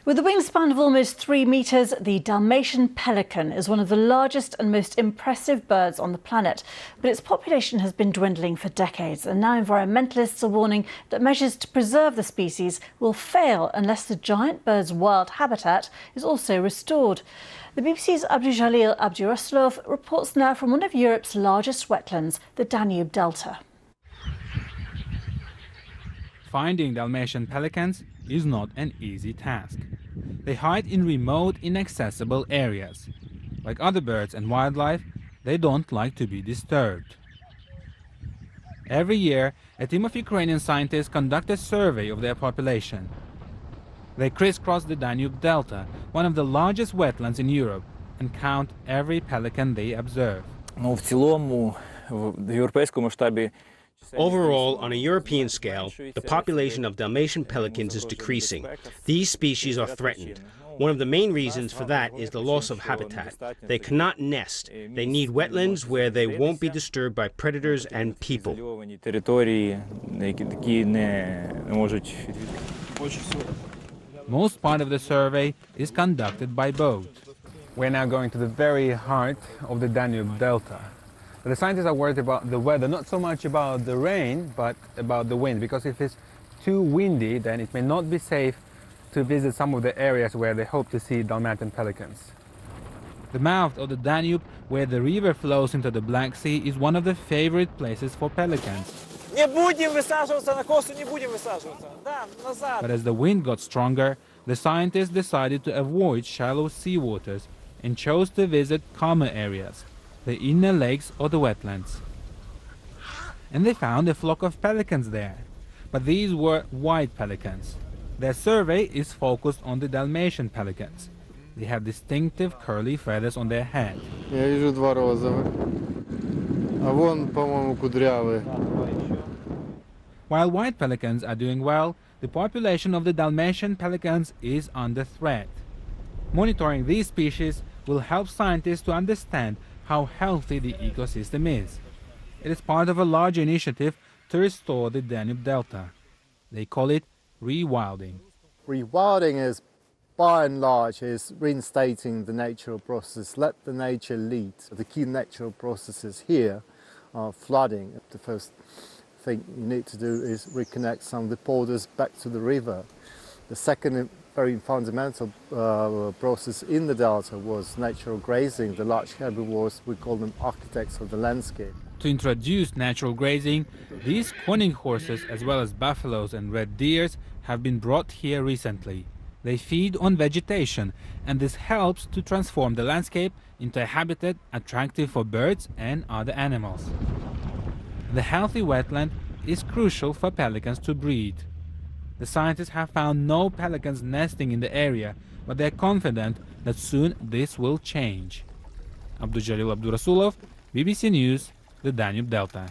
With a wingspan of almost 3 metres, the Dalmatian pelican is one of the largest and most impressive birds on the planet. But its population has been dwindling for decades, and now environmentalists are warning that measures to preserve the species will fail unless the giant bird's wild habitat is also restored. The BBC's Abdujalil Abdurasulov reports now from one of Europe's largest wetlands, the Danube Delta. Finding Dalmatian pelicans is not an easy task. They hide in remote, inaccessible areas. Like other birds and wildlife, they don't like to be disturbed. Every year, a team of Ukrainian scientists conduct a survey of their population. They crisscross the Danube Delta, one of the largest wetlands in Europe, and count every pelican they observe. Overall, on a European scale, the population of Dalmatian pelicans is decreasing. These species are threatened. One of the main reasons for that is the loss of habitat. They cannot nest. They need wetlands where they won't be disturbed by predators and people. Most part of the survey is conducted by boat. We're now going to the very heart of the Danube Delta. The scientists are worried about the weather, not so much about the rain, but about the wind, because if it's too windy, then it may not be safe to visit some of the areas where they hope to see Dalmatian pelicans. The mouth of the Danube, where the river flows into the Black Sea, is one of the favorite places for pelicans. But as the wind got stronger, the scientists decided to avoid shallow seawaters and chose to visit calmer areas, the inner lakes or the wetlands. And they found a flock of pelicans there. But these were white pelicans. Their survey is focused on the Dalmatian pelicans. They have distinctive curly feathers on their head. While white pelicans are doing well, the population of the Dalmatian pelicans is under threat. Monitoring these species will help scientists to understand how healthy the ecosystem is. It is part of a larger initiative to restore the Danube Delta. They call it rewilding. Rewilding is, by and large, is reinstating the natural process. Let the nature lead. The key natural processes here are flooding. The first thing you need to do is reconnect some of the borders back to the river. The second very fundamental process in the delta was natural grazing. The large herbivores, we call them architects of the landscape. To introduce natural grazing, these corning horses, as well as buffaloes and red deers, have been brought here recently. They feed on vegetation, and this helps to transform the landscape into a habitat attractive for birds and other animals. The healthy wetland is crucial for pelicans to breed. The scientists have found no pelicans nesting in the area, but they are confident that soon this will change. Abdujalil Abdurasulov, BBC News, the Danube Delta.